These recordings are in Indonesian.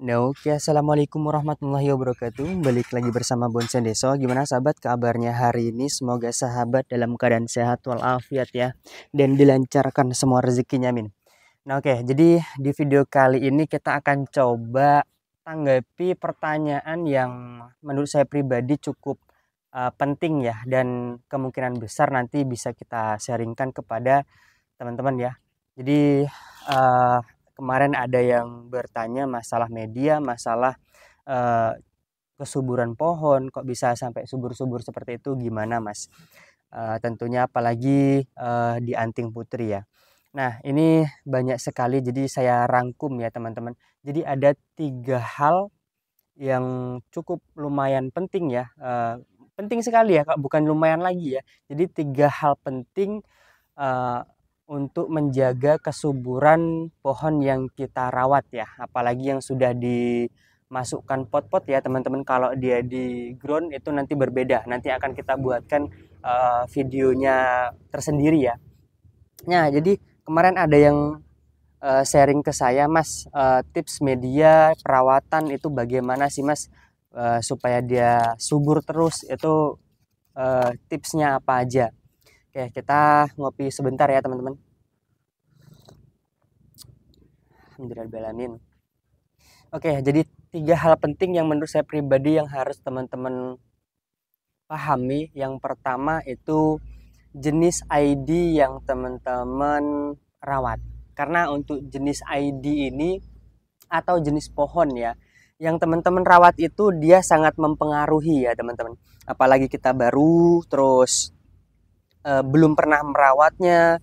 Nah, oke, assalamualaikum warahmatullahi wabarakatuh. Balik lagi bersama Bonsen Deso. Gimana sahabat kabarnya hari ini? Semoga sahabat dalam keadaan sehat walafiat ya, dan dilancarkan semua rezekinya, amin. Nah, oke, jadi di video kali ini kita akan coba tanggapi pertanyaan yang menurut saya pribadi cukup penting ya, dan kemungkinan besar nanti bisa kita sharingkan kepada teman-teman ya. Jadi kemarin ada yang bertanya masalah media, masalah eh, kesuburan pohon, kok bisa sampai subur-subur seperti itu, gimana Mas? Tentunya apalagi di Anting Putri ya. Nah, ini banyak sekali, jadi saya rangkum ya teman-teman. Jadi ada 3 hal yang cukup lumayan penting ya, penting sekali ya, bukan lumayan lagi ya. Jadi 3 hal penting eh, untuk menjaga kesuburan pohon yang kita rawat ya, apalagi yang sudah dimasukkan pot-pot ya teman-teman. Kalau dia di ground itu nanti berbeda, nanti akan kita buatkan videonya tersendiri ya. Nah, jadi kemarin ada yang sharing ke saya, Mas, tips media perawatan itu bagaimana sih Mas, supaya dia subur terus, itu tipsnya apa aja. Oke, kita ngopi sebentar ya teman-teman. Alhamdulillahirrahmanirrahim. Oke, jadi 3 hal penting yang menurut saya pribadi yang harus teman-teman pahami. Yang pertama itu jenis ID yang teman-teman rawat. Karena untuk jenis ID ini atau jenis pohon ya, yang teman-teman rawat itu dia sangat mempengaruhi ya teman-teman. Apalagi kita baru terus belum pernah merawatnya,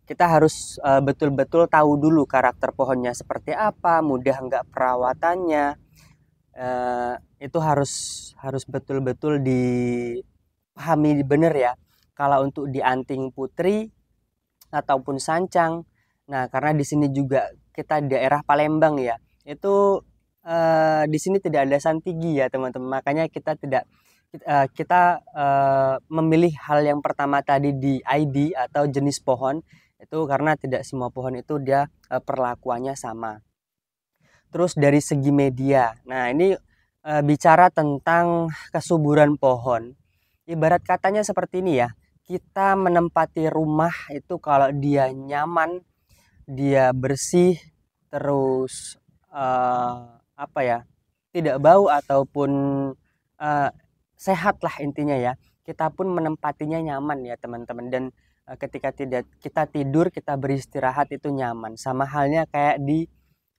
kita harus betul-betul tahu dulu karakter pohonnya seperti apa, mudah enggak perawatannya. Itu harus harus betul-betul dipahami benar ya. Kalau untuk di Anting Putri ataupun Sancang, nah karena di sini juga kita di daerah Palembang ya, itu di sini tidak ada santigi ya teman-teman. Makanya kita tidak kita memilih hal yang pertama tadi di ID atau jenis pohon itu karena tidak semua pohon itu dia perlakuannya sama. Terus dari segi media, nah ini bicara tentang kesuburan pohon. Ibarat katanya seperti ini ya, kita menempati rumah itu kalau dia nyaman, dia bersih, terus apa ya, tidak bau ataupun eh, sehat lah intinya ya. Kita pun menempatinya nyaman ya teman-teman, dan ketika tidak kita tidur, kita beristirahat itu nyaman. Sama halnya kayak di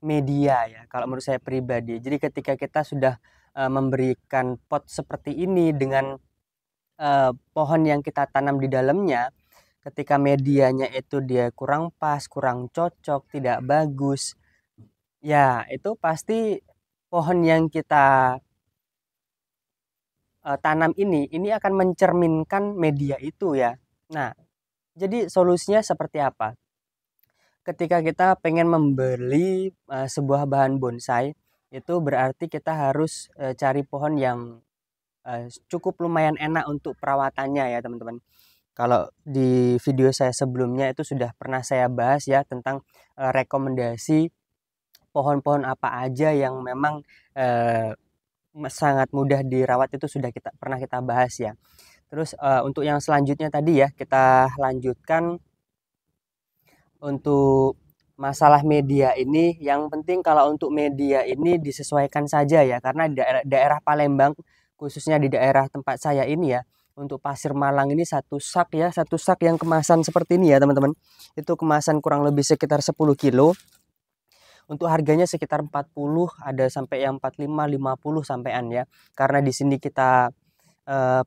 media ya kalau menurut saya pribadi. Jadi ketika kita sudah memberikan pot seperti ini dengan pohon yang kita tanam di dalamnya, ketika medianya itu dia kurang pas, kurang cocok, tidak bagus, ya itu pasti pohon yang kita tanam ini akan mencerminkan media itu ya. Nah, jadi solusinya seperti apa? Ketika kita pengen membeli sebuah bahan bonsai, itu berarti kita harus cari pohon yang cukup lumayan enak untuk perawatannya ya teman-teman. Kalau di video saya sebelumnya itu sudah pernah saya bahas ya tentang rekomendasi pohon-pohon apa aja yang memang eh, sangat mudah dirawat, itu sudah kita pernah kita bahas ya. Terus untuk yang selanjutnya tadi ya, kita lanjutkan untuk masalah media ini. Yang penting kalau untuk media ini disesuaikan saja ya, karena di daerah Palembang, khususnya di daerah tempat saya ini ya, untuk pasir Malang ini satu sak ya, satu sak yang kemasan seperti ini ya teman-teman, itu kemasan kurang lebih sekitar 10 kilo. Untuk harganya sekitar 40, ada sampai yang 45, 50 sampean ya. Karena di sini kita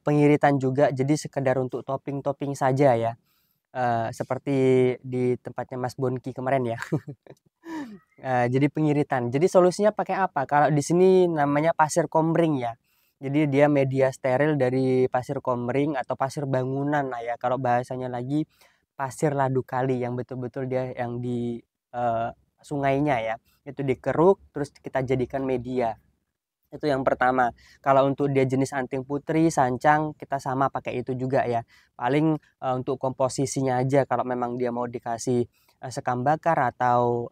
pengiritan juga, jadi sekedar untuk topping-topping saja ya. Seperti di tempatnya Mas Bonki kemarin ya. Jadi pengiritan. Jadi solusinya pakai apa? Kalau di sini namanya pasir komring ya. Jadi dia media steril dari pasir komring atau pasir bangunan lah ya. Kalau bahasanya lagi pasir ladu kali yang betul-betul dia yang di eh, sungainya ya. Itu dikeruk terus kita jadikan media. Itu yang pertama. Kalau untuk dia jenis Anting Putri, Sancang, kita sama pakai itu juga ya. Paling untuk komposisinya aja, kalau memang dia mau dikasih sekam bakar atau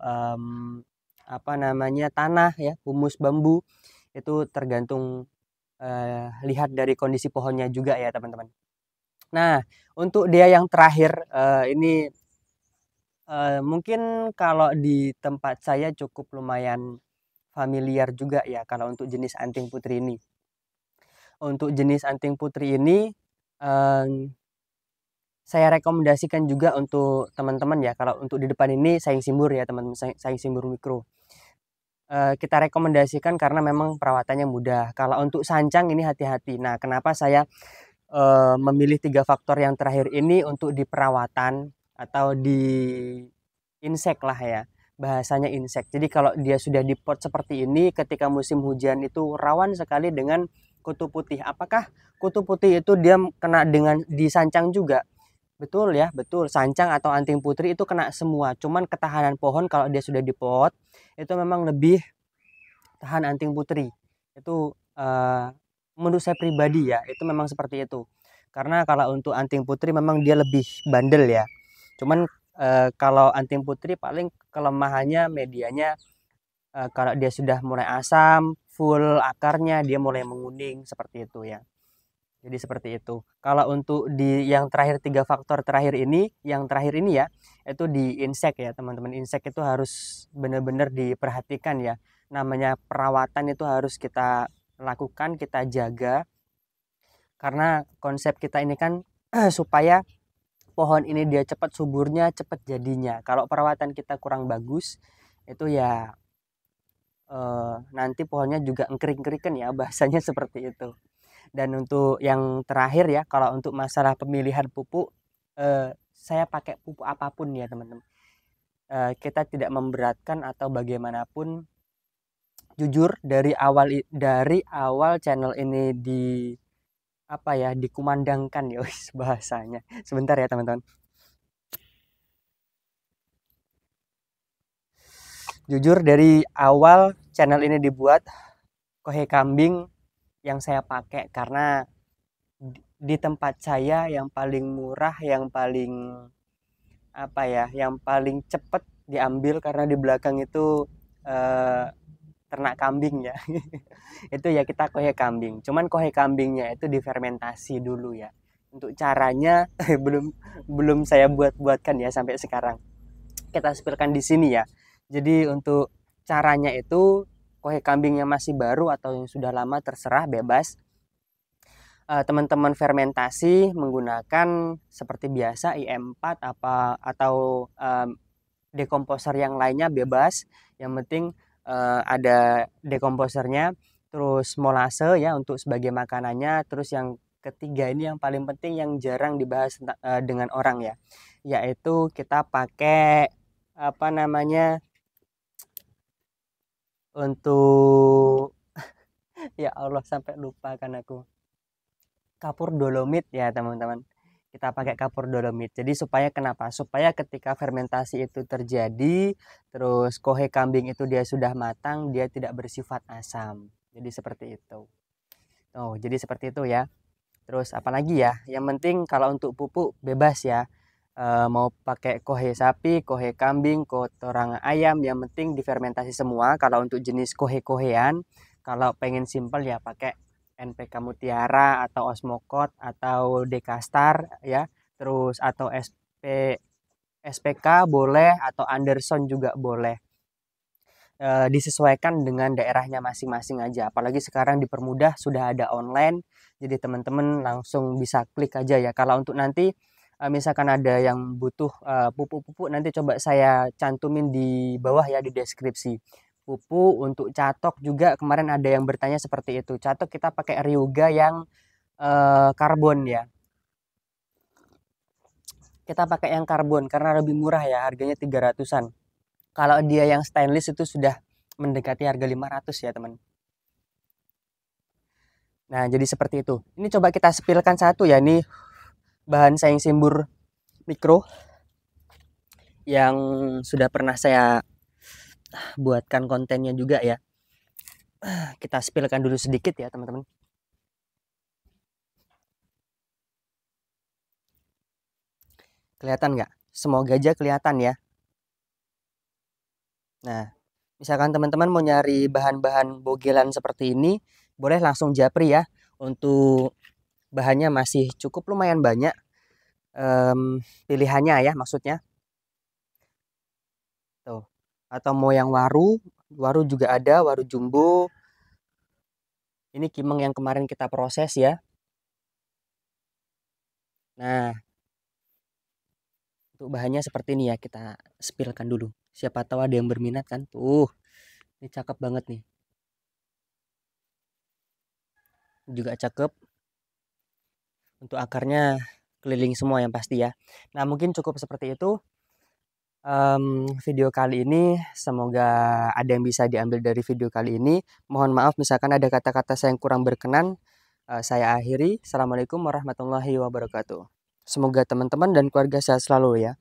apa namanya tanah ya, humus bambu, itu tergantung lihat dari kondisi pohonnya juga ya teman-teman. Nah, untuk dia yang terakhir ini mungkin kalau di tempat saya cukup lumayan familiar juga ya kalau untuk jenis anting putri ini. Untuk jenis anting putri ini saya rekomendasikan juga untuk teman-teman ya. Kalau untuk di depan ini saing simbur ya teman-teman, saing simbur mikro. Kita rekomendasikan karena memang perawatannya mudah. Kalau untuk sancang ini hati-hati. Nah, kenapa saya memilih 3 faktor yang terakhir ini untuk di perawatan atau di insek lah ya, bahasanya insek. Jadi kalau dia sudah di pot seperti ini ketika musim hujan itu rawan sekali dengan kutu putih. Apakah kutu putih itu dia kena dengan disancang juga? Betul ya, betul. Sancang atau anting putri itu kena semua. Cuman ketahanan pohon kalau dia sudah di pot itu memang lebih tahan anting putri. Itu menurut saya pribadi ya, itu memang seperti itu. Karena kalau untuk anting putri memang dia lebih bandel ya. Cuman kalau anting putri paling kelemahannya medianya kalau dia sudah mulai asam, full akarnya dia mulai menguning seperti itu ya. Jadi seperti itu. Kalau untuk di yang terakhir 3 faktor terakhir ini, yang terakhir ini ya, itu di insek ya teman-teman. Insek itu harus benar-benar diperhatikan ya. Namanya perawatan itu harus kita lakukan, kita jaga. Karena konsep kita ini kan supaya pohon ini dia cepat suburnya, cepat jadinya. Kalau perawatan kita kurang bagus, itu ya nanti pohonnya juga engkering-keriken ya, bahasanya seperti itu. Dan untuk yang terakhir ya, kalau untuk masalah pemilihan pupuk, saya pakai pupuk apapun ya teman-teman. Kita tidak memberatkan atau bagaimanapun. Jujur dari awal channel ini di apa ya dikumandangkan ya wis bahasanya. Sebentar ya teman-teman. Jujur dari awal channel ini dibuat, kohe kambing yang saya pakai karena di tempat saya yang paling murah, yang paling apa ya, yang paling cepat diambil karena di belakang itu eh, ternak kambing ya. Itu ya kita kohe kambing. Cuman kohe kambingnya itu difermentasi dulu ya. Untuk caranya belum belum saya buat-buatkan ya sampai sekarang. Kita spillkan di sini ya. Jadi untuk caranya itu kohe kambingnya masih baru atau yang sudah lama terserah bebas. Teman-teman fermentasi menggunakan seperti biasa IM4 apa atau dekomposer yang lainnya bebas. Yang penting ada dekomposernya, terus molase ya untuk sebagai makanannya, terus yang ketiga ini yang paling penting yang jarang dibahas dengan orang ya, yaitu kita pakai apa namanya untuk ya Allah sampai lupa kan aku, kapur dolomit ya teman-teman. Kita pakai kapur dolomit. Jadi supaya kenapa? Supaya ketika fermentasi itu terjadi, terus kohe kambing itu dia sudah matang, dia tidak bersifat asam. Jadi seperti itu. Oh, jadi seperti itu ya. Terus apalagi ya? Yang penting kalau untuk pupuk bebas ya. Mau pakai kohe sapi, kohe kambing, kotoran ayam, yang penting difermentasi semua. Kalau untuk jenis kohe-kohean, kalau pengen simple ya pakai NPK Mutiara atau Osmokot atau Dekastar ya. Terus atau SPK boleh atau Anderson juga boleh. Disesuaikan dengan daerahnya masing-masing aja. Apalagi sekarang dipermudah sudah ada online, jadi teman-teman langsung bisa klik aja ya. Kalau untuk nanti misalkan ada yang butuh pupuk-pupuk, nanti coba saya cantumin di bawah ya di deskripsi. Pupuk untuk catok juga kemarin ada yang bertanya seperti itu. Catok kita pakai Ryuga yang karbon ya. Kita pakai yang karbon karena lebih murah ya, harganya 300-an. Kalau dia yang stainless itu sudah mendekati harga 500 ya teman. Nah jadi seperti itu. Ini coba kita spillkan satu ya. Ini bahan saing simbur mikro yang sudah pernah saya buatkan kontennya juga ya. Kita spillkan dulu sedikit ya teman-teman. Kelihatan nggak? Semoga aja kelihatan ya. Nah Misalkan teman-teman mau nyari bahan-bahan bogelan seperti ini, boleh langsung japri ya. Untuk bahannya masih cukup lumayan banyak, pilihannya ya maksudnya. Tuh. Atau mau yang waru juga ada, waru jumbo. Ini kimeng yang kemarin kita proses ya. Nah, untuk bahannya seperti ini ya, kita spillkan dulu. Siapa tahu ada yang berminat kan. Tuh, ini cakep banget nih. Juga cakep. Untuk akarnya keliling semua yang pasti ya. Nah, mungkin cukup seperti itu. Video kali ini semoga ada yang bisa diambil dari video kali ini. Mohon maaf misalkan ada kata-kata saya yang kurang berkenan. Saya akhiri. Assalamualaikum warahmatullahi wabarakatuh. Semoga teman-teman dan keluarga sehat selalu ya.